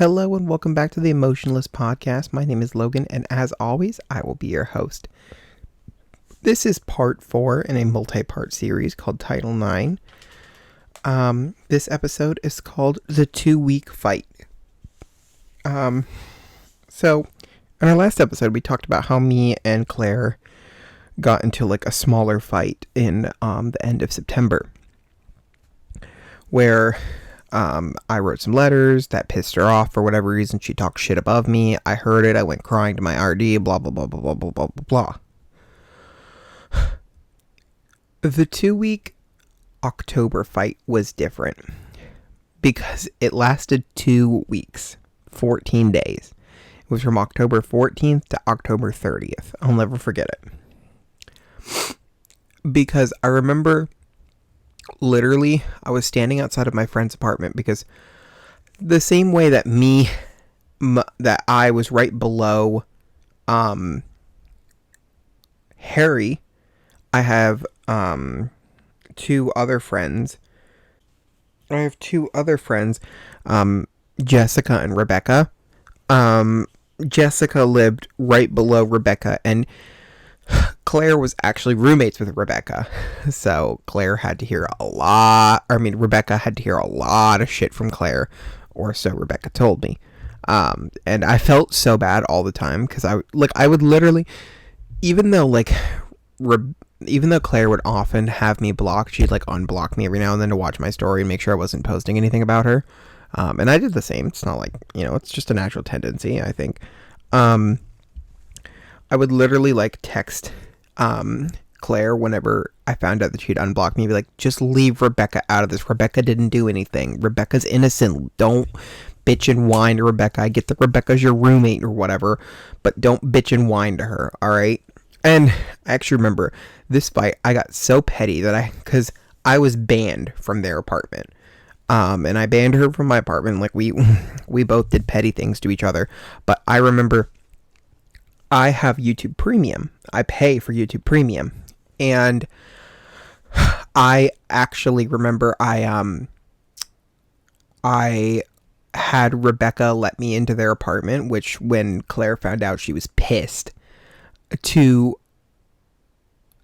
Hello and welcome back to the Emotionless podcast. My name is Logan, and as always, I will be your host. This is part 4 in a multi-part series called Title 9. This episode is called The 2-Week Fight. So, in our last episode, we talked about how me and Claire got into like a smaller fight in the end of September, where I wrote some letters that pissed her off for whatever reason. She talked shit above me. I heard it. I went crying to my RD, blah, blah, blah, blah, blah, blah, blah, blah, blah. The 2-week October fight was different because it lasted 2 weeks, 14 days. It was from October 14th to October 30th. I'll never forget it. Because I remember literally, I was standing outside of my friend's apartment because the same way that that I was right below Harry, I have two other friends. Jessica and Rebecca. Jessica lived right below Rebecca, and Claire was actually roommates with Rebecca, so Rebecca had to hear a lot of shit from Claire, or so Rebecca told me, and I felt so bad all the time, because I would literally, even though Claire would often have me blocked, she'd like unblock me every now and then to watch my story and make sure I wasn't posting anything about her, and I did the same. It's not like, it's just a natural tendency, I think. I would literally like text Claire whenever I found out that she'd unblocked me, be like, just leave Rebecca out of this. Rebecca didn't do anything. Rebecca's innocent. Don't bitch and whine to Rebecca. I get that Rebecca's your roommate or whatever, but don't bitch and whine to her, alright? And I actually remember this fight, I got so petty because I was banned from their apartment. And I banned her from my apartment. Like, we both did petty things to each other. But I remember I have YouTube Premium. I pay for YouTube Premium. And I actually remember I had Rebecca let me into their apartment, which when Claire found out, she was pissed, to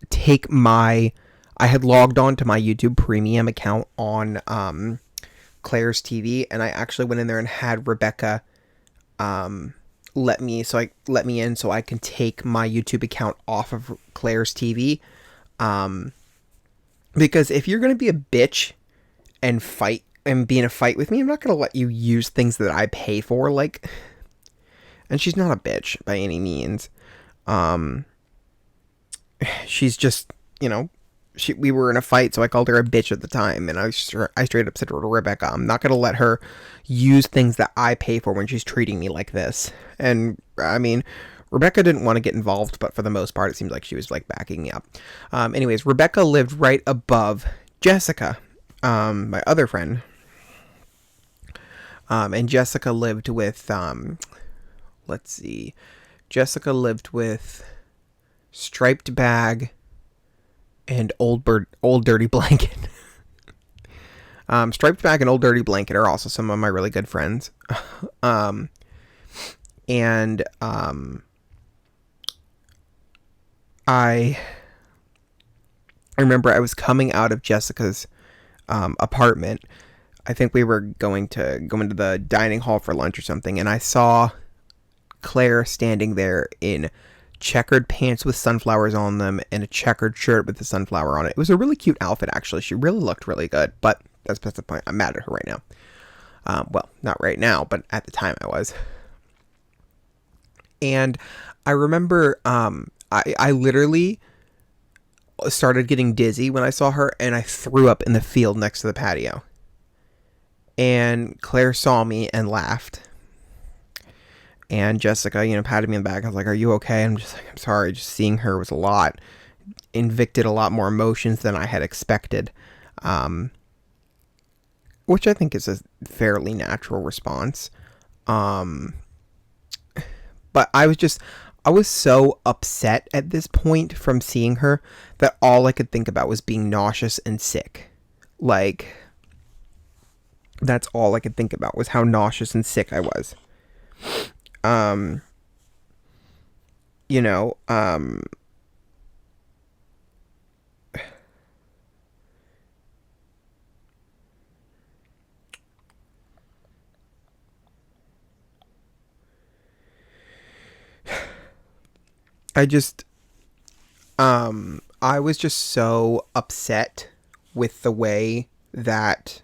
take I had logged on to my YouTube Premium account on Claire's TV, and I actually went in there and had Rebecca let me in so I can take my YouTube account off of Claire's TV, because if you're gonna be a bitch and fight and be in a fight with me, I'm not gonna let you use things that I pay for, like. And she's not a bitch by any means. She's just, we were in a fight, so I called her a bitch at the time, and I straight up said to Rebecca, I'm not going to let her use things that I pay for when she's treating me like this. And, I mean, Rebecca didn't want to get involved, but for the most part, it seems like she was, like, backing me up. Anyways, Rebecca lived right above Jessica, my other friend. And Jessica lived with, Jessica lived with Striped Bag and Old Dirty Blanket. Striped Bag and Old Dirty Blanket are also some of my really good friends. I remember I was coming out of Jessica's apartment. I think we were going to go into the dining hall for lunch or something, and I saw Claire standing there in checkered pants with sunflowers on them and a checkered shirt with the sunflower on it. It was a really cute outfit, actually. She really looked really good, but that's the point. I'm mad at her right now. Well, not right now, but at the time I was. And I remember I literally started getting dizzy when I saw her, and I threw up in the field next to the patio. And Claire saw me and laughed. And Jessica, patted me on the back. I was like, are you okay? I'm just like, I'm sorry. Just seeing her was a lot. Invicted a lot more emotions than I had expected. Which I think is a fairly natural response. But I was so upset at this point from seeing her that all I could think about was being nauseous and sick. Like, That's all I could think about was how nauseous and sick I was. Um, you know, I just, I was just so upset with the way that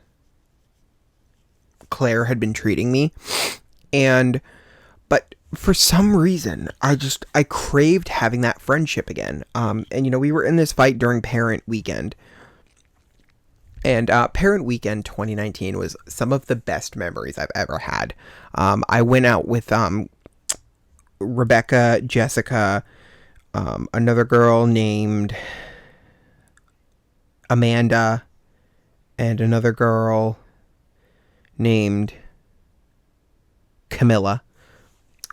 Claire had been treating me. And, but for some reason, I craved having that friendship again. And, we were in this fight during parent weekend. And Parent Weekend 2019 was some of the best memories I've ever had. I went out with Rebecca, Jessica, another girl named Amanda, and another girl named Camilla.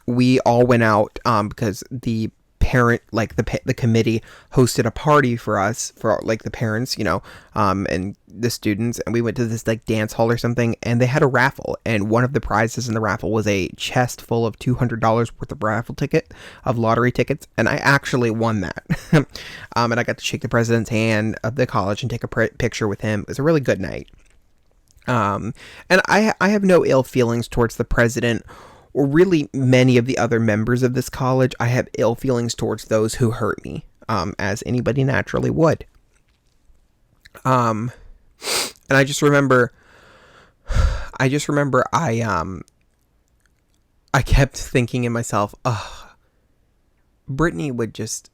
We all went out because the parent, like the committee, hosted a party for us, for like the parents, and the students, and we went to this like dance hall or something, and they had a raffle, and one of the prizes in the raffle was a chest full of $200 worth of lottery tickets, and I actually won that. And I got to shake the president's hand of the college and take a picture with him. It was a really good night. And I have no ill feelings towards the president or really many of the other members of this college. I have ill feelings towards those who hurt me, as anybody naturally would. Um, and I kept thinking in myself, oh, Brittany would just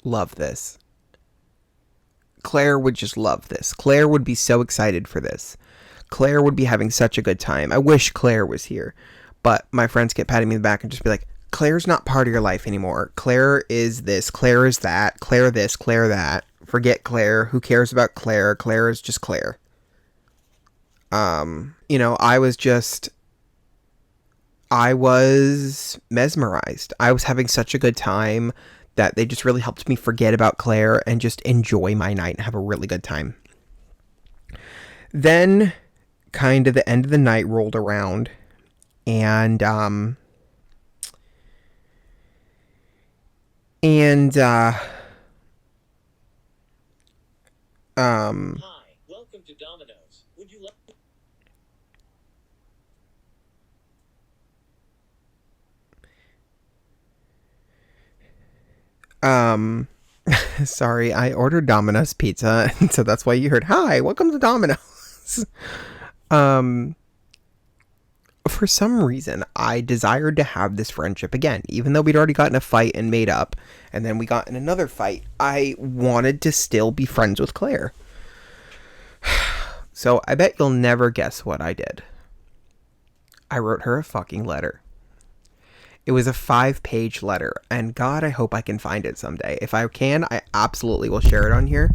love this. Claire would just love this. Claire would be so excited for this. Claire would be having such a good time. I wish Claire was here. But my friends kept patting me in the back and just be like, Claire's not part of your life anymore. Claire is this, Claire is that, Claire this, Claire that. Forget Claire. Who cares about Claire? Claire is just Claire. I was mesmerized. I was having such a good time that they just really helped me forget about Claire and just enjoy my night and have a really good time. Then, kind of the end of the night rolled around, and and Hi, welcome to Domino's. Would you like um sorry, I ordered Domino's pizza, and so that's why you heard, "Hi, welcome to Domino's." um for some reason, I desired to have this friendship again, even though we'd already gotten a fight and made up, and then we got in another fight. I wanted to still be friends with Claire. So I bet you'll never guess what I did. I wrote her a fucking letter. It was a 5-page letter, and God, I hope I can find it someday. If I can, I absolutely will share it on here.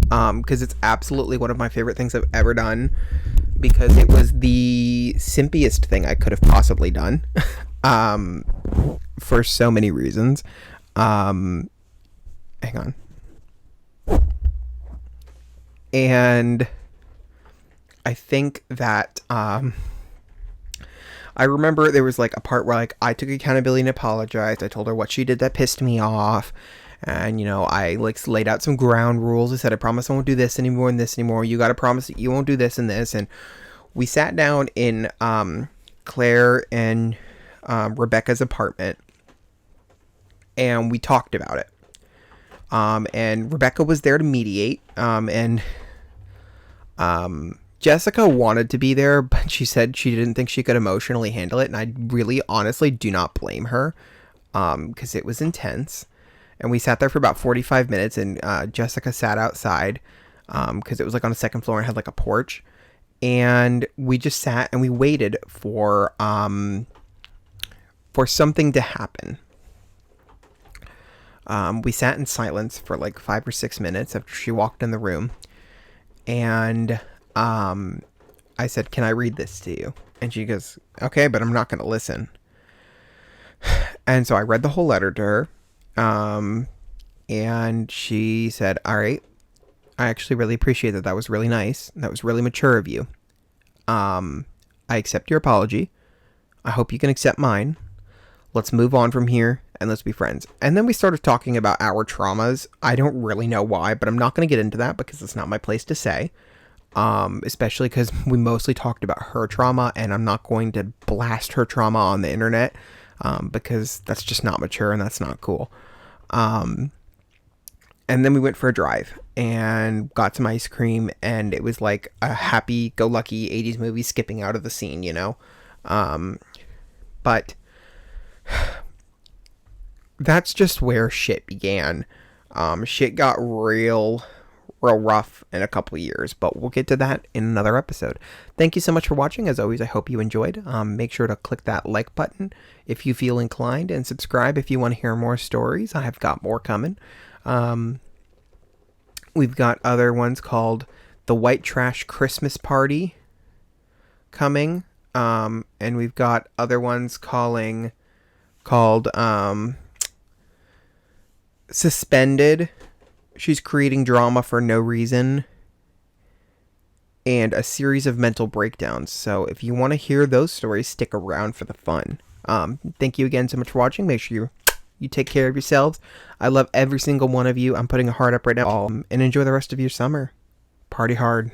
Because it's absolutely one of my favorite things I've ever done. Because it was the simpiest thing I could have possibly done. um, for so many reasons. Hang on. And I think that I remember there was like a part where like I took accountability and apologized. I told her what she did that pissed me off. And, I like laid out some ground rules. I said, I promise I won't do this anymore and this anymore. You got to promise that you won't do this and this. And we sat down in Claire and Rebecca's apartment, and we talked about it. And Rebecca was there to mediate. And Jessica wanted to be there, but she said she didn't think she could emotionally handle it. And I really, honestly do not blame her, because it was intense. And we sat there for about 45 minutes, and Jessica sat outside because it was like on the second floor and had like a porch. And we just sat and we waited for something to happen. We sat in silence for like 5 or 6 minutes after she walked in the room. And I said, "Can I read this to you?" And she goes, "Okay, but I'm not going to listen." And so I read the whole letter to her. And she said, "All right, I actually really appreciate that. That was really nice. That was really mature of you. I accept your apology. I hope you can accept mine. Let's move on from here and let's be friends. And then we started talking about our traumas. I don't really know why, but I'm not going to get into that because it's not my place to say. Especially because we mostly talked about her trauma, and I'm not going to blast her trauma on the internet because that's just not mature and that's not cool. Um, and then we went for a drive and got some ice cream, and it was like a happy-go-lucky 80s movie skipping out of the scene, you know? Um, but that's just where shit began. Shit got real rough in a couple years, but we'll get to that in another episode. Thank you so much for watching. As always, I hope you enjoyed. Make sure to click that like button if you feel inclined, and subscribe if you want to hear more stories. I have got more coming. Um, we've got other ones called The White Trash Christmas Party coming. And we've got other ones called Suspended. She's creating drama for no reason, and a series of mental breakdowns. So if you want to hear those stories, stick around for the fun. Thank you again so much for watching. Make sure you take care of yourselves. I love every single one of you. I'm putting a heart up right now. And enjoy the rest of your summer. Party hard.